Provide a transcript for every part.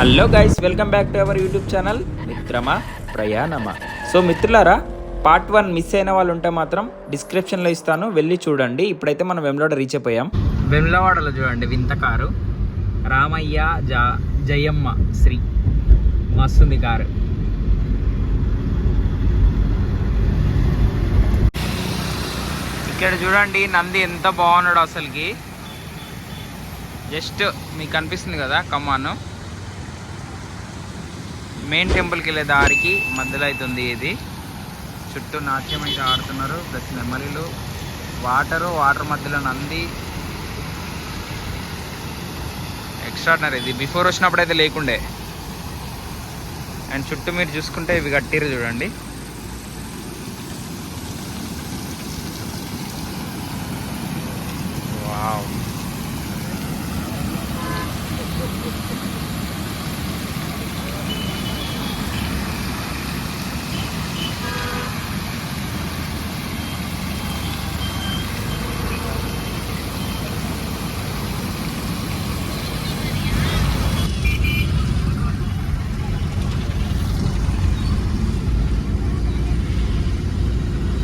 Hello guys, welcome back to our YouTube channel మిత్రమా ప్రయాణమా. So మిత్రులారా, part 1 miss అయిన వాళ్ళు ఉంటే మాత్రం డిస్క్రిప్షన్లో ఇస్తాను, వెళ్ళి చూడండి. ఇప్పుడైతే మనం వెమ్లవాడ రీచ్ అయిపోయాం. వెమ్లవాడలో చూడండి వింత కారు, రామయ్య జయమ్మ శ్రీ, మస్తుంది కారు. ఇక్కడ చూడండి నంది ఎంత బాగున్నాడు అసలుకి. జస్ట్ మీకు కనిపిస్తుంది కదా కమాను, మెయిన్ టెంపుల్కి వెళ్ళే దారికి మధ్యలో అవుతుంది ఇది. చుట్టూ నాట్యం అయితే ఆడుతున్నారు, ప్లస్ నెమ్మలిలు, వాటర్ మధ్యలో నంది. ఎక్స్ట్రాడినరీ. ఇది బిఫోర్ వచ్చినప్పుడు అయితే లేకుండే. అండ్ చుట్టూ మీరు చూసుకుంటే ఇవి కట్టిరు చూడండి. వావ్,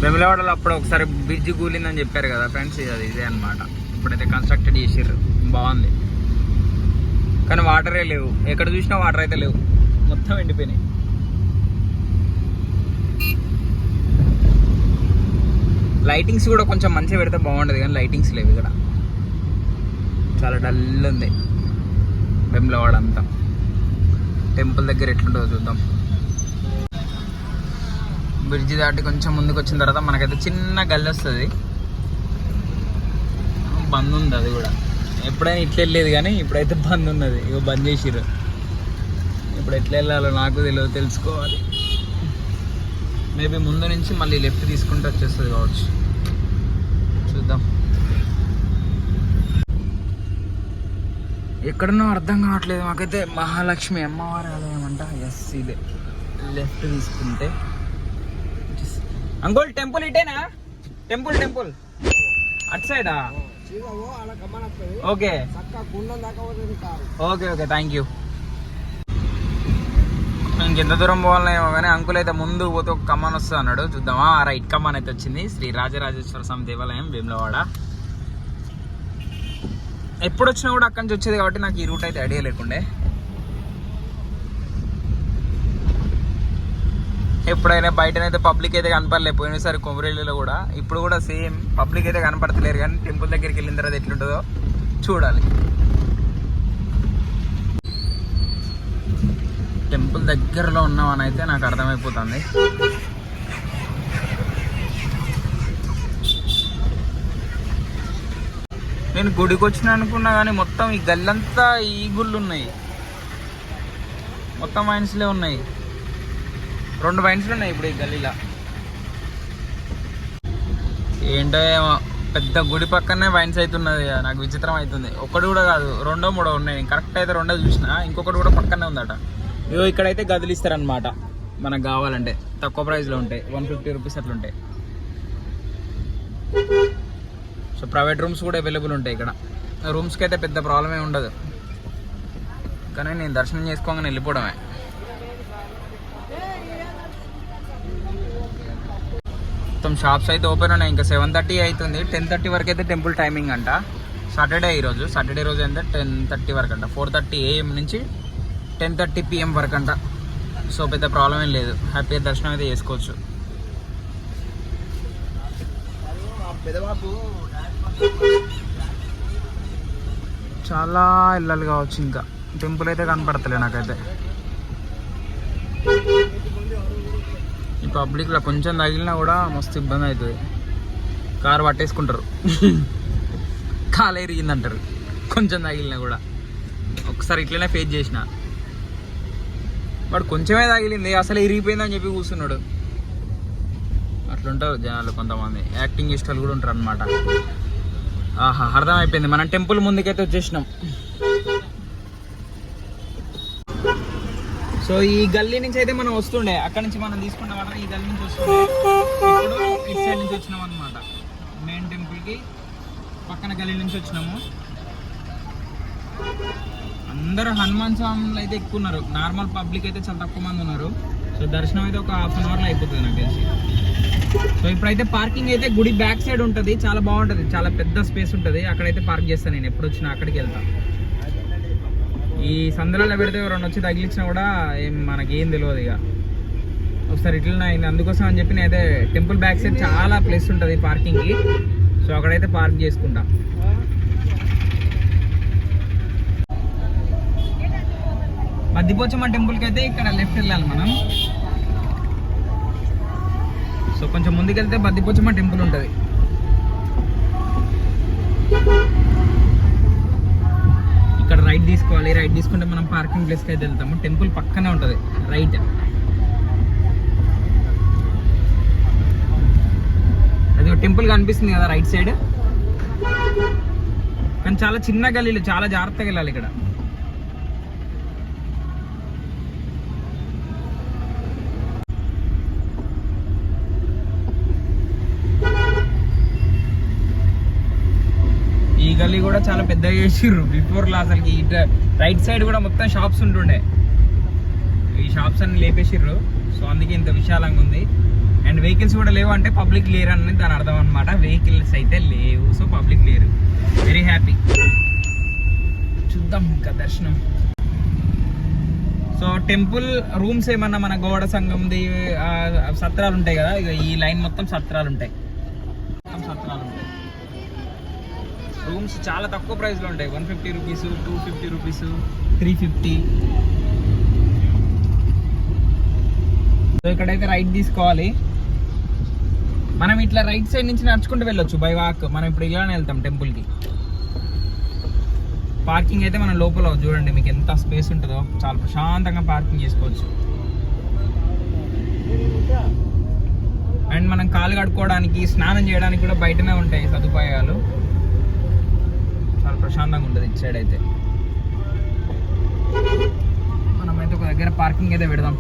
వెమ్లవాడలో అప్పుడు ఒకసారి బ్రిడ్జ్ కూలిందని చెప్పారు కదా ఫ్రెండ్స్, ఇదే అనమాట. ఇప్పుడైతే కన్స్ట్రక్టెడ్ చేసిర్రు, బాగుంది. కానీ వాటరే లేవు, ఎక్కడ చూసినా వాటర్ అయితే లేవు, మొత్తం ఎండిపోయినాయి. లైటింగ్స్ కూడా కొంచెం మంచిగా పెడితే బాగుండదు, కానీ లైటింగ్స్ లేవు ఇక్కడ. చాలా డల్ ఉంది వెమ్లవాడ అంతా. టెంపుల్ దగ్గర ఎట్లుంటుందో చూద్దాం. బ్రిడ్జి దాటి కొంచెం ముందుకు వచ్చిన తర్వాత మనకైతే చిన్న గల్లి వస్తుంది. బంద్ ఉంది అది కూడా. ఎప్పుడైనా ఇట్లా వెళ్ళేది కానీ ఇప్పుడైతే బంద్ ఉన్నది. ఇక బంద్ చేసిర్రు. ఇప్పుడు ఎట్లా వెళ్ళాలో నాకు తెలియదు, తెలుసుకోవాలి. మేబీ ముందు నుంచి మళ్ళీ లెఫ్ట్ తీసుకుంటే వచ్చేస్తుంది కావచ్చు, చూద్దాం. ఎక్కడున్నా అర్థం కావట్లేదు మాకైతే. మహాలక్ష్మి అమ్మవారి ఆలయం అంట. ఎస్, ఇదే. లెఫ్ట్ తీసుకుంటే అంకుల్ టెంపుల్ ఇటేనా? టెంపుల్ అటు సైడా? Okay okay okay, thank you. ఇంకెంత దూరం పోవాలనేమో కానీ అంకుల్ అయితే ముందు పోతే ఒక కమాన్ వస్తుంది అన్నాడు. చూద్దామా. రైట్, కమాన్ అయితే వచ్చింది. శ్రీ రాజరాజేశ్వర స్వామి దేవాలయం వేములవాడ. ఎప్పుడు వచ్చినా కూడా అక్కడి నుంచి వచ్చేది కాబట్టి నాకు ఈ రూట్ అయితే ఐడియా లేకుండే. ఎప్పుడైనా బయటనైతే పబ్లిక్ అయితే కనపడలేదు, పోయినసారి కొమరేలిలో కూడా. ఇప్పుడు కూడా సేమ్ పబ్లిక్ అయితే కనపడతలేరు, కానీ టెంపుల్ దగ్గరికి వెళ్ళిన తర్వాత ఎట్లుంటుందో చూడాలి. టెంపుల్ దగ్గరలో ఉన్నామని అయితే నాకు అర్థమైపోతుంది. నేను గుడికి వచ్చిన అనుకున్నా కానీ మొత్తం ఈ గల్లంతా ఈ గుళ్ళు ఉన్నాయి, మొత్తం వైన్స్లే ఉన్నాయి. 2 వైన్స్లు ఉన్నాయి ఇప్పుడు ఈ గల్లీలో. ఏంటో ఏమో, పెద్ద గుడి పక్కనే వైన్స్ అవుతున్నది. నాకు విచిత్రం అవుతుంది. ఒకటి కూడా కాదు, 2, 3 ఉన్నాయి. కరెక్ట్ అయితే 2 చూసిన, ఇంకొకటి కూడా పక్కనే ఉందట. ఇగో ఇక్కడైతే గదులు ఇస్తారనమాట మనకు కావాలంటే, తక్కువ ప్రైస్లో ఉంటాయి. 150 రూపీస్ అట్లుంటాయి. సో ప్రైవేట్ రూమ్స్ కూడా అవైలబుల్ ఉంటాయి ఇక్కడ. రూమ్స్కి అయితే పెద్ద ప్రాబ్లమే ఉండదు, కానీ నేను దర్శనం చేసుకోగానే వెళ్ళిపోవడమే. మొత్తం షాప్స్ అయితే ఓపెన్ ఉన్నాయి. ఇంకా 7:30 అవుతుంది. 10:30 వరకు అయితే టెంపుల్ టైమింగ్ అంట. సాటర్డే రోజు అంటే 10:30 వరకు అంట. 4:30 AM నుంచి 10:30 PM వరకు అంట. సో పెద్ద ప్రాబ్లం ఏం లేదు, హ్యాపీగా దర్శనం అయితే చేసుకోవచ్చు. చాలా వెళ్ళాలి కావచ్చు, ఇంకా టెంపుల్ అయితే కనపడతలే నాకైతే. ఈ పబ్లిక్లో కొంచెం తగిలినా కూడా మస్తు ఇబ్బంది అవుతుంది. కారు పట్టేసుకుంటారు, కాలు ఎరిగిందంటారు కొంచెం తగిలినా కూడా. ఒకసారి ఇట్లనే ఫేస్ చేసిన, వాడు కొంచెమే తగిలింది అసలు ఇరిగిపోయిందని చెప్పి కూర్చున్నాడు. అట్లుంటారు జనాలు, కొంతమంది యాక్టింగ్ చేసే వాళ్ళు కూడా ఉంటారు అనమాట. ఆహా, అర్థమైపోయింది. మనం టెంపుల్ ముందుకైతే వచ్చేసినాం. సో ఈ గల్లీ నుంచి అయితే మనం వస్తుండే, అక్కడ నుంచి మనం తీసుకున్నాం వల్ల ఈ గల్లీ నుంచి వస్తుండే. ఇప్పుడు ఇటు సైడ్ నుంచి వచ్చినాం అనమాట. మెయిన్ టెంపుల్కి పక్కన గల్లీ నుంచి వచ్చినాము. అందరూ హనుమాన్ స్వామిలో అయితే ఎక్కువ ఉన్నారు, నార్మల్ పబ్లిక్ అయితే చాలా తక్కువ మంది ఉన్నారు. సో దర్శనం అయితే ఒక హాఫ్ అన్ అవర్లో అయిపోతుంది నాకు తెలిసి. సో ఇప్పుడైతే పార్కింగ్ అయితే గుడి బ్యాక్ సైడ్ ఉంటుంది, చాలా బాగుంటుంది, చాలా పెద్ద స్పేస్ ఉంటుంది. అక్కడైతే పార్క్ చేస్తాను నేను, ఎప్పుడు వచ్చినా అక్కడికి వెళ్తాను. ఈ సందులలో పెడితే ఎవరైనా వచ్చి తగిలించినా కూడా మనకేం తెలియదు ఇక. ఒకసారి ఇట్లా అయింది, అందుకోసం అని చెప్పి నేనైతే టెంపుల్ బ్యాక్ సైడ్ చాలా ప్లేస్ ఉంటుంది పార్కింగ్కి. సో అక్కడైతే పార్క్ చేసుకుంటా. బద్దిపోచమ్మ టెంపుల్కి అయితే ఇక్కడ లెఫ్ట్ వెళ్ళాలి మనం. సో కొంచెం ముందుకెళ్తే బద్దిపోచమ్మ టెంపుల్ ఉంటుంది. ఇక్కడ రైట్ తీసుకోవాలి, రైట్ తీసుకుంటే మనం పార్కింగ్ ప్లేస్కి అయితే వెళ్తాము. టెంపుల్ పక్కనే ఉంటుంది రైట్. అది టెంపుల్ కనిపిస్తుంది కదా రైట్ సైడ్, కానీ చాలా చిన్న గల్లీలు, చాలా జాగ్రత్తగా వెళ్ళాలి ఇక్కడ. ఈ గల్లీ కూడా చాలా పెద్దగా చేసిర్రు బిఫోర్లో. అసలుకి రైట్ సైడ్ కూడా మొత్తం షాప్స్ ఉంటుండే, ఈ షాప్స్ అన్ని లేపేసిర్రు. సో అందుకే ఇంత విశాలంగా ఉంది. అండ్ వెహికల్స్ కూడా లేవు అంటే పబ్లిక్ లేరు అని దాని అర్థం అనమాట. వెహికల్స్ అయితే లేవు, సో పబ్లిక్ లేరు. Very happy. చూద్దాం ఇంకా దర్శనం. సో టెంపుల్ రూమ్స్ ఏమన్నా మన గోడ సంఘంది సత్రాలు ఉంటాయి కదా, ఇక ఈ లైన్ మొత్తం సత్రాలు ఉంటాయి, సత్రాలు ఉంటాయి. రూమ్స్ చాలా తక్కువ ప్రైస్లో ఉంటాయి, 150 రూపీస్, 250 రూపీస్, 350. సో ఇక్కడైతే రైట్ తీసుకోవాలి. మనం ఇట్లా రైట్ సైడ్ నుంచి నడుచుకుంటూ వెళ్ళొచ్చు బై వాక్. మనం ఇప్పుడు ఇలానే వెళ్తాం టెంపుల్కి. పార్కింగ్ అయితే మనం లోపల చూడండి, మీకు ఎంత స్పేస్ ఉంటుందో, చాలా ప్రశాంతంగా పార్కింగ్ చేసుకోవచ్చు. అండ్ మనం కాలు కడుక్కోవడానికి, స్నానం చేయడానికి కూడా బయటనే ఉంటాయి సదుపాయాలు. చాలా ప్రశాంతంగా ఉంటుంది ఇటు సైడ్ అయితే. మనమైతే ఒక దగ్గర పార్కింగ్ అయితే పెడదాం.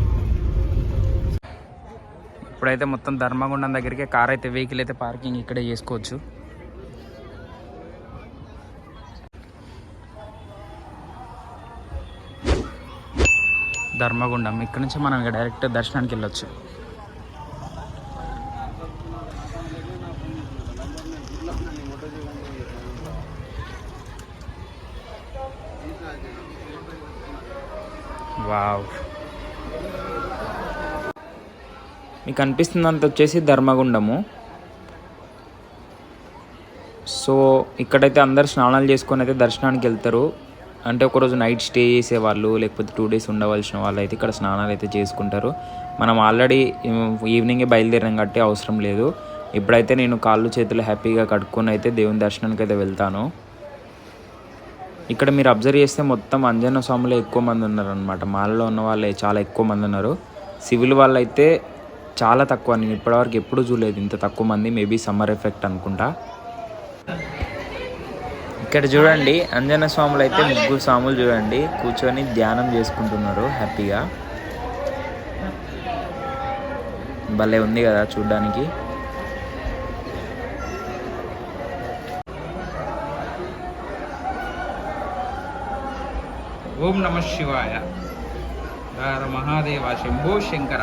ఇప్పుడైతే మొత్తం ధర్మగుండం దగ్గరికి కార్ అయితే, వెహికల్ అయితే పార్కింగ్ ఇక్కడే చేసుకోవచ్చు. ధర్మగుండం ఇక్కడ నుంచి మనం ఇక డైరెక్ట్ దర్శనానికి వెళ్ళొచ్చు. వావ్, మీకు అనిపిస్తుందంత వచ్చేసి ధర్మగుండము. సో ఇక్కడైతే అందరు స్నానాలు చేసుకొని అయితే దర్శనానికి వెళ్తారు. అంటే ఒకరోజు నైట్ స్టే చేసేవాళ్ళు, లేకపోతే 2 days ఉండవలసిన వాళ్ళు అయితే ఇక్కడ స్నానాలు అయితే చేసుకుంటారు. మనం ఆల్రెడీ ఈవినింగే బయలుదేరాం కాబట్టి అవసరం లేదు. ఇప్పుడైతే నేను కాళ్ళు చేతులు హ్యాపీగా కడుక్కొని అయితే దేవుని దర్శనానికి అయితే వెళ్తాను. ఇక్కడ మీరు అబ్జర్వ్ చేస్తే మొత్తం అంజన్న స్వాములే ఎక్కువ మంది ఉన్నారు అనమాట. మాలలో ఉన్న వాళ్ళే చాలా ఎక్కువ మంది ఉన్నారు. సివిల్ వాళ్ళు అయితే చాలా తక్కువ, నేను ఇప్పటివరకు ఎప్పుడూ చూడలేదు ఇంత తక్కువ మంది. మేబీ సమ్మర్ ఎఫెక్ట్ అనుకుంటా. ఇక్కడ చూడండి అంజన్న స్వాములు అయితే 3 స్వాములు చూడండి కూర్చొని ధ్యానం చేసుకుంటున్నారు హ్యాపీగా. భలే ఉంది కదా చూడ్డానికి. ఓం నమ శివాయ, హర మహాదేవ, శంభో శంకర,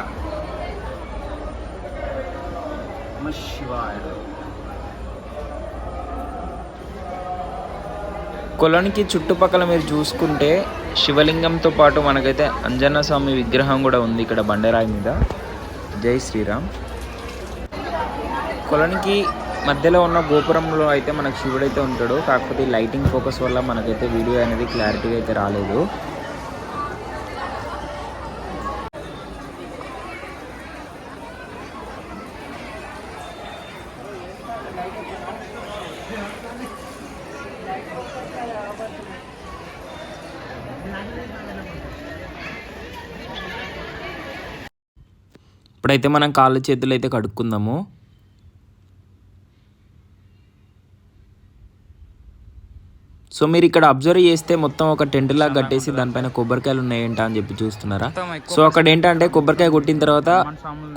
నమ శివాయ. కొలనికి చుట్టుపక్కల మీరు చూసుకుంటే శివలింగంతో పాటు మనకైతే అంజన్న స్వామి విగ్రహం కూడా ఉంది ఇక్కడ బండరాయి మీద. జై శ్రీరామ్. కొలనికి మధ్యలో ఉన్న గోపురంలో అయితే మనకు శివుడు అయితే ఉంటాడు. కాకపోతే లైటింగ్ ఫోకస్ వల్ల మనకైతే వీడియో అనేది క్లారిటీగా అయితే రాలేదు. ఇప్పుడైతే మనం కాళ్ళ చేతులు అయితే కడుక్కుందాము. సో మీరు ఇక్కడ అబ్జర్వ్ చేస్తే మొత్తం ఒక టెంట్ లాగా కట్టేసి దానిపైన కొబ్బరికాయలు ఉన్నాయంట అని చెప్పి చూస్తున్నారా. సో అక్కడ ఏంటంటే కొబ్బరికాయ కొట్టిన తర్వాత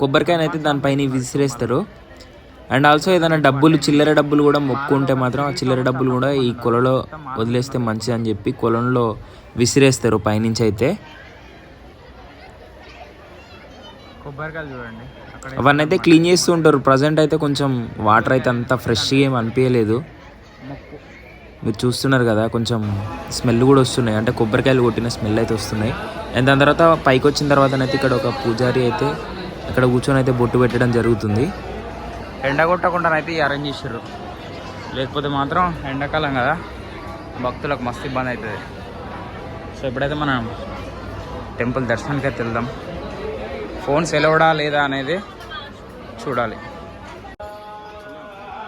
కొబ్బరికాయను అయితే దానిపైన విసిరేస్తారు. అండ్ ఆల్సో ఏదైనా డబ్బులు చిల్లర డబ్బులు కూడా మొక్కుంటే మాత్రం ఆ చిల్లర డబ్బులు కూడా ఈ కొలలో వదిలేస్తే మంచిది అని చెప్పి కొలంలో విసిరేస్తారు పైనుంచి అయితే. కొబ్బరికాయలు చూడండి, అవన్నీ అయితే క్లీన్ చేస్తూ ఉంటారు. ప్రజెంట్ అయితే కొంచెం వాటర్ అయితే అంత ఫ్రెష్గా ఏం అనిపించలేదు. మీరు చూస్తున్నారు కదా, కొంచెం స్మెల్ కూడా వస్తున్నాయి, అంటే కొబ్బరికాయలు కొట్టిన స్మెల్ అయితే వస్తున్నాయి. అండ్ దాని తర్వాత పైకి వచ్చిన తర్వాతనైతే ఇక్కడ ఒక పూజారి అయితే ఇక్కడ కూర్చొని అయితే బొట్టు పెట్టడం జరుగుతుంది. ఎండ కొట్టకుండా అయితే అరేంజ్ చేసారు, లేకపోతే మాత్రం ఎండాకాలం కదా భక్తులకు మస్తు ఇబ్బంది అవుతుంది. సో ఇప్పుడైతే మనం టెంపుల్ దర్శనానికి అయితే వెళ్దాం. ఫోన్స్ ఎలవడా లేదా అనేది చూడాలి.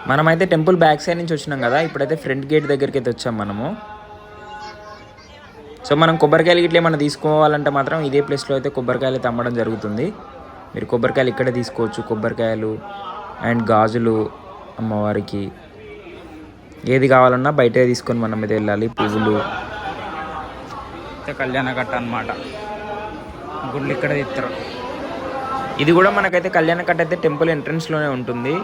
మనమైతే టెంపుల్ బ్యాక్ సైడ్ నుంచి వచ్చినాం కదా, ఇప్పుడైతే ఫ్రంట్ గేట్ దగ్గరికి అయితే వచ్చాం మనము. సో మనం కొబ్బరికాయలు ఇట్లా ఏమైనా తీసుకోవాలంటే మాత్రం ఇదే ప్లేస్లో అయితే కొబ్బరికాయలు అయితే అమ్మడం జరుగుతుంది. మీరు కొబ్బరికాయలు ఇక్కడే తీసుకోవచ్చు. కొబ్బరికాయలు అండ్ గాజులు అమ్మవారికి ఏది కావాలన్నా బయటే తీసుకొని మనం మీద వెళ్ళాలి. పువ్వులు కళ్యాణ కట్ట అన్నమాట, గుళ్ళు ఇక్కడ తీస్తారు. ఇది కూడా మనకైతే కళ్యాణ కట్ట అయితే టెంపుల్ ఎంట్రన్స్లోనే ఉంటుంది.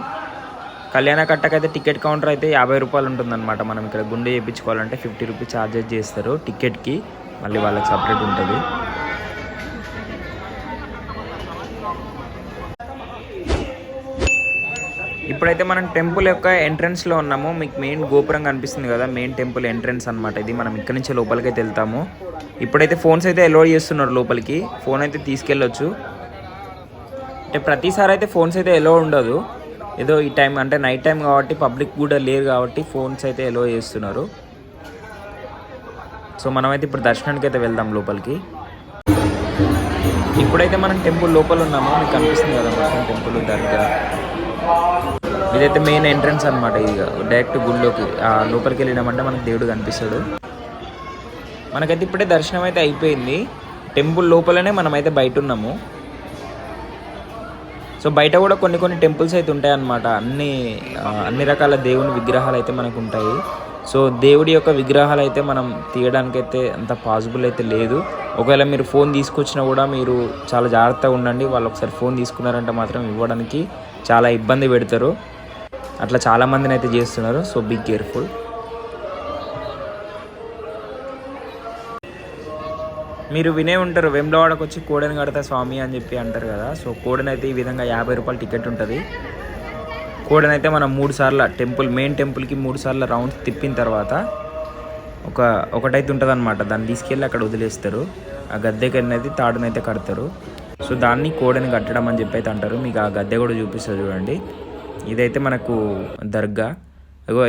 కళ్యాణ కట్టకైతే టికెట్ కౌంటర్ అయితే 50 రూపాయలు ఉంటుందన్నమాట. మనం ఇక్కడ గుండె చేయించుకోవాలంటే 50 రూపీస్ ఛార్జెస్ చేస్తారు టికెట్కి, మళ్ళీ వాళ్ళకి సపరేట్ ఉంటుంది. ఇప్పుడైతే మనం టెంపుల్ యొక్క ఎంట్రన్స్లో ఉన్నాము. మీకు మెయిన్ గోపురం కనిపిస్తుంది కదా, మెయిన్ టెంపుల్ ఎంట్రన్స్ అనమాట ఇది. మనం ఇక్కడ నుంచి లోపలికి అయితే వెళ్తాము. ఇప్పుడైతే ఫోన్స్ అయితే అలౌ చేస్తున్నారు లోపలికి, ఫోన్ అయితే తీసుకెళ్ళొచ్చు. అంటే ప్రతిసారి అయితే ఫోన్స్ అయితే అలౌ ఉండదు, ఏదో ఈ టైం అంటే నైట్ టైం కాబట్టి పబ్లిక్ కూడా లేరు కాబట్టి ఫోన్స్ అయితే అలౌ చేస్తున్నారు. సో మనమైతే ఇప్పుడు దర్శనానికి అయితే వెళ్దాం లోపలికి. ఇప్పుడైతే మనం టెంపుల్ లోపల ఉన్నాము, మీకు కనిపిస్తుంది కదా మొత్తం టెంపుల్ దర్గా. ఇదైతే మెయిన్ ఎంట్రన్స్ అనమాట. ఇది డైరెక్ట్ గుడిలోకి లోపలికి వెళ్ళినామంటే మనకు దేవుడు కనిపిస్తాడు. మనకైతే ఇప్పుడే దర్శనం అయితే అయిపోయింది. టెంపుల్ లోపలనే మనమైతే బయట ఉన్నాము. సో బయట కూడా కొన్ని టెంపుల్స్ అయితే ఉంటాయి అన్నమాట. అన్ని రకాల దేవుని విగ్రహాలు అయితే మనకు ఉంటాయి. సో దేవుడి యొక్క విగ్రహాలు అయితే మనం తీయడానికైతే అంత పాసిబుల్ అయితే లేదు. ఒకవేళ మీరు ఫోన్ తీసుకొచ్చినా కూడా మీరు చాలా జాగ్రత్తగా ఉండండి. వాళ్ళు ఒకసారి ఫోన్ తీసుకున్నారంటే మాత్రం ఇవ్వడానికి చాలా ఇబ్బంది పెడతారు. అట్లా చాలామందిని అయితే చేస్తున్నారు. So be careful. మీరు వినే ఉంటారు, వేములవాడకు వచ్చి కోడెని కడతా స్వామి అని చెప్పి అంటారు కదా. సో కోడెని అయితే ఈ విధంగా 50 రూపాయలు టికెట్ ఉంటుంది. కోడెని అయితే మనం 3 సార్లు మెయిన్ టెంపుల్కి 3 సార్లు రౌండ్స్ తిప్పిన తర్వాత ఒకటైతే ఉంటుంది అనమాట. దాన్ని తీసుకెళ్ళి అక్కడ వదిలేస్తారు. ఆ గద్దెకి అనేది తాడునైతే కడతారు. సో దాన్ని కోడెని కట్టడం అని చెప్పి అయితే అంటారు. మీకు ఆ గద్దె కూడా చూపిస్తారు చూడండి. ఇదైతే మనకు దర్గా,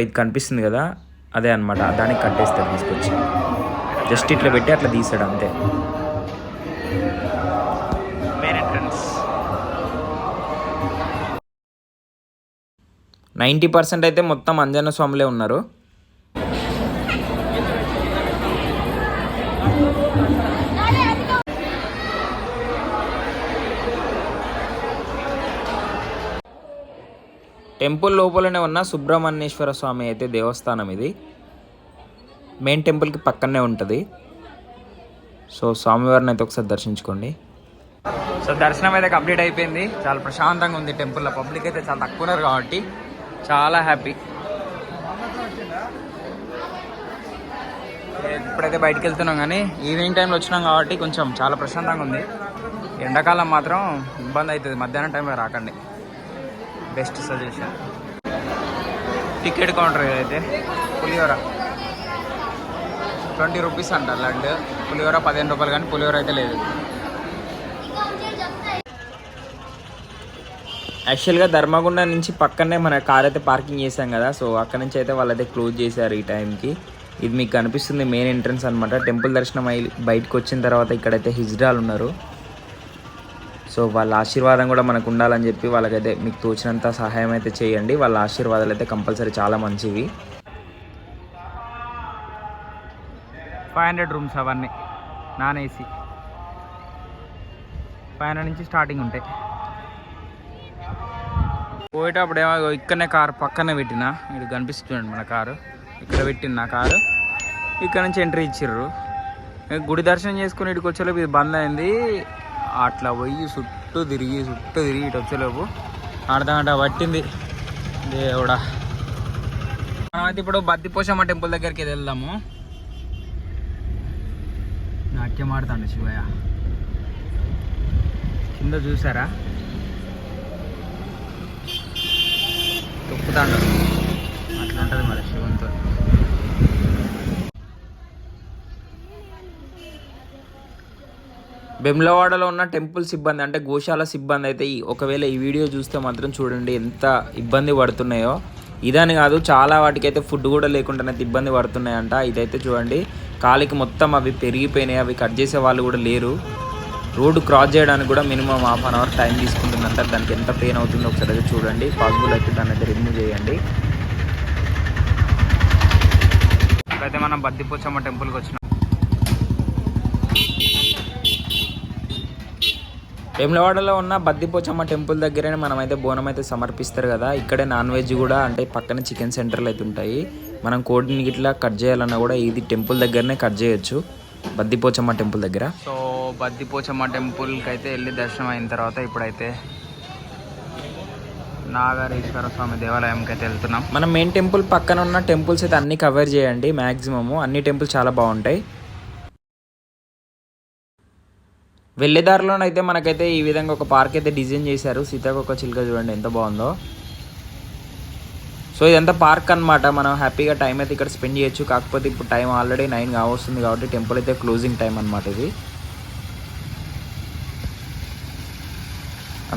ఇది కనిపిస్తుంది కదా, అదే అనమాట. దానికి కట్టేస్తారు తీసుకొచ్చి, జస్ట్ ఇట్లా పెట్టి అట్లా తీసాడు అంతే. మెయిన్ ఎంట్రన్స్ 90% అయితే మొత్తం అంజన్న స్వాములే ఉన్నారు. టెంపుల్ లోపలనే ఉన్న సుబ్రహ్మణ్యేశ్వర స్వామి అయితే దేవస్థానం ఇది. మెయిన్ టెంపుల్కి పక్కనే ఉంటుంది. సో స్వామివారిని అయితే ఒకసారి దర్శించుకోండి. సో దర్శనం అయితే కంప్లీట్ అయిపోయింది. చాలా ప్రశాంతంగా ఉంది టెంపుల్లో. పబ్లిక్ అయితే చాలా తక్కువ ఉన్నారు కాబట్టి చాలా హ్యాపీ. ఇప్పుడైతే బయటికి వెళ్తున్నాం, కానీ ఈవినింగ్ టైంలో వచ్చినాం కాబట్టి కొంచెం చాలా ప్రశాంతంగా ఉంది. ఎండాకాలం మాత్రం ఇబ్బంది అవుతుంది, మధ్యాహ్నం టైంలో రాకండి. Best suggestion. టికెట్ కౌంటర్ అయితే పులిహోర 20 రూపీస్ అంట లడ్డు, పులిహోర 15 రూపాయలు, కానీ పులిహోర అయితే లేదు. యాక్చువల్గా ధర్మగుండం నుంచి పక్కనే మన కార్ అయితే పార్కింగ్ చేసాం కదా. సో అక్కడ నుంచి అయితే వాళ్ళైతే క్లోజ్ చేశారు ఈ టైంకి. ఇది మీకు కనిపిస్తుంది మెయిన్ ఎంట్రన్స్ అనమాట. టెంపుల్ దర్శనం అయి బయటకు వచ్చిన తర్వాత ఇక్కడైతే హిజ్రాలు ఉన్నారు. సో వాళ్ళ ఆశీర్వాదం కూడా మనకు ఉండాలని చెప్పి వాళ్ళకైతే మీకు తోచినంత సహాయం అయితే చేయండి. వాళ్ళ ఆశీర్వాదాలు అయితే కంపల్సరీ చాలా మంచివి. 500 రూమ్స్ అవన్నీ నాన్ ఏసీ. 500 నుంచి స్టార్టింగ్ ఉంటాయి. పోయేటప్పుడు ఏమో ఇక్కడనే కారు పక్కనే పెట్టినా, ఇక్కడ కనిపిస్తుంది మన కారు. ఇక్కడ పెట్టిన నా కారు, ఇక్కడ నుంచి ఎంట్రీ ఇచ్చిర్రు. గుడి దర్శనం చేసుకుని ఇటుకు వచ్చేలోపు ఇది బంద్ అయింది. అట్లా పోయి చుట్టూ తిరిగి ఇటు వచ్చేలోపు అర్ధగంట పట్టింది. దేవుడా, మనమైతే ఇప్పుడు బద్దిపోషమ్మ టెంపుల్ దగ్గరికి వెళ్దాము. నాట్యం ఆడుతాండు శివయ్య కింద, చూసారా? తొక్కుతాండు, అట్లా ఉంటుంది మరి శివంతో. వెమ్లవాడలో ఉన్న టెంపుల్ సిబ్బంది అంటే గోశాల సిబ్బంది అయితే ఒకవేళ ఈ వీడియో చూస్తే మాత్రం చూడండి ఎంత ఇబ్బంది పడుతున్నాయో. ఇదని కాదు, చాలా వాటికైతే ఫుడ్ కూడా లేకుండానైతే ఇబ్బంది పడుతున్నాయంట. ఇదైతే చూడండి, కాలికి మొత్తం అవి పెరిగిపోయినాయి, అవి కట్ చేసే వాళ్ళు కూడా లేరు. రోడ్డు క్రాస్ చేయడానికి కూడా మినిమం 1/2 అవర్ టైం తీసుకుంటుందంట. దానికి ఎంత పెయిన్ అవుతుందో ఒకసారి అయితే చూడండి. పాసిబుల్ అయితే దాన్ని అయితే రిమూవ్ చేయండి. ఇప్పుడైతే మనం బద్దిపోచమ్మ టెంపుల్కి వచ్చినాం. వేములవాడలో ఉన్న బద్దిపోచమ్మ టెంపుల్ దగ్గరనే మనమైతే బోనం అయితే సమర్పిస్తారు కదా. ఇక్కడే నాన్ వెజ్ కూడా, అంటే పక్కన చికెన్ సెంటర్లు అయితే ఉంటాయి. మనం కోడిని ఇట్లా కట్ చేయాలన్నా కూడా ఇది టెంపుల్ దగ్గరనే కట్ చేయొచ్చు, బద్దిపోచమ్మ టెంపుల్ దగ్గర. సో బద్దిపోచమ్మ టెంపుల్కి అయితే వెళ్ళి దర్శనం అయిన తర్వాత ఇప్పుడైతే నాగరేశ్వర స్వామి దేవాలయంకి అయితే వెళ్తున్నాం. మనం మెయిన్ టెంపుల్ పక్కన ఉన్న టెంపుల్స్ అయితే అన్ని కవర్ చేయండి మ్యాక్సిమము. అన్ని టెంపుల్స్ చాలా బాగుంటాయి. వెళ్ళేదారిలోనైతే మనకైతే ఈ విధంగా ఒక పార్క్ అయితే డిజైన్ చేశారు. సీతాకోక చిలుక చూడండి ఎంత బాగుందో. సో ఇదంతా పార్క్ అన్నమాట. మనం హ్యాపీగా టైం అయితే ఇక్కడ స్పెండ్ చేయొచ్చు. కాకపోతే ఇప్పుడు టైం ఆల్రెడీ 9 కావస్తుంది కాబట్టి టెంపుల్ అయితే క్లోజింగ్ టైం అనమాట ఇది.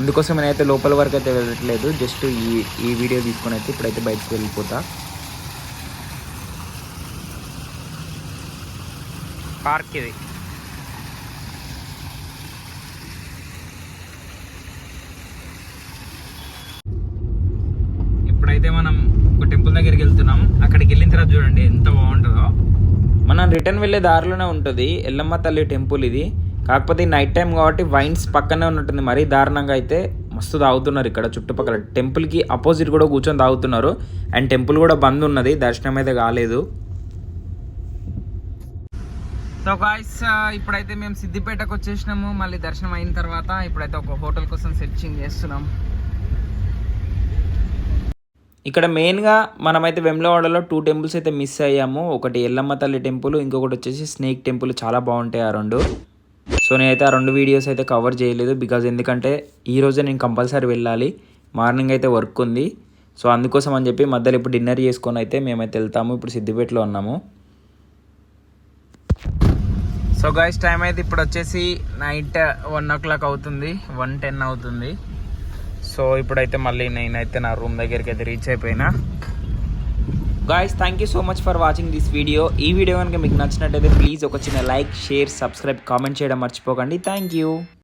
అందుకోసం నేనైతే లోపల వరకు అయితే వెళ్ళట్లేదు, జస్ట్ ఈ వీడియో తీసుకొని అయితే ఇప్పుడైతే బయటకు వెళ్ళిపోతా. పార్క్ ఇది. ఇప్పుడైతే మనం ఒక టెంపుల్ దగ్గరికి వెళ్తున్నాం. అక్కడికి వెళ్ళిన తర్వాత చూడండి ఎంత బాగుంటుందో. మనం రిటర్న్ వెళ్ళే దారిలోనే ఉంటుంది ఎల్లమ్మ తల్లి టెంపుల్ ఇది. కాకపోతే నైట్ టైం కాబట్టి వైన్స్ పక్కనే ఉన్నట్టుంది. మరీ దారుణంగా అయితే మస్తు తాగుతున్నారు ఇక్కడ చుట్టుపక్కల. టెంపుల్కి అపోజిట్ కూడా కూర్చొని తాగుతున్నారు. అండ్ టెంపుల్ కూడా బంద్ ఉన్నది, దర్శనం అయితే కాలేదు. సో గాయ్స్, ఇప్పుడైతే మేము సిద్దిపేటకు వచ్చేసినాము. మళ్ళీ దర్శనం అయిన తర్వాత ఇప్పుడైతే ఒక హోటల్ కోసం సెర్చింగ్ చేస్తున్నాం. ఇక్కడ మెయిన్గా మనమైతే వెమ్లవాడలో 2 టెంపుల్స్ అయితే మిస్ అయ్యాము. ఒకటి ఎల్లమ్మ తల్లి టెంపుల్, ఇంకొకటి వచ్చేసి స్నేక్ టెంపుల్. చాలా బాగుంటాయి ఆ రెండు. సో నేనైతే ఆ 2 వీడియోస్ అయితే కవర్ చేయలేదు, బికాజ్ ఎందుకంటే ఈరోజే నేను కంపల్సరీ వెళ్ళాలి. మార్నింగ్ అయితే వర్క్ ఉంది. సో అందుకోసం అని చెప్పి మధ్యలో ఇప్పుడు డిన్నర్ చేసుకొని అయితే మేమైతే వెళ్తాము. ఇప్పుడు సిద్దిపేటలో ఉన్నాము. సో గాయ్స్, టైం అయితే ఇప్పుడు వచ్చేసి నైట్ 1 o'clock అవుతుంది, 1:10 అవుతుంది. సో ఇప్పుడైతే మళ్ళీ నేనైతే నా రూమ్ దగ్గరికి అయితే రీచ్ అయిపోయినా. Guys, thank you so much for watching this video. ఈ వీడియో కనుక మీకు నచ్చినట్టయితే ప్లీజ్ ఒక చిన్న లైక్, షేర్, సబ్స్క్రైబ్, కామెంట్ చేయడం మర్చిపోకండి. Thank you.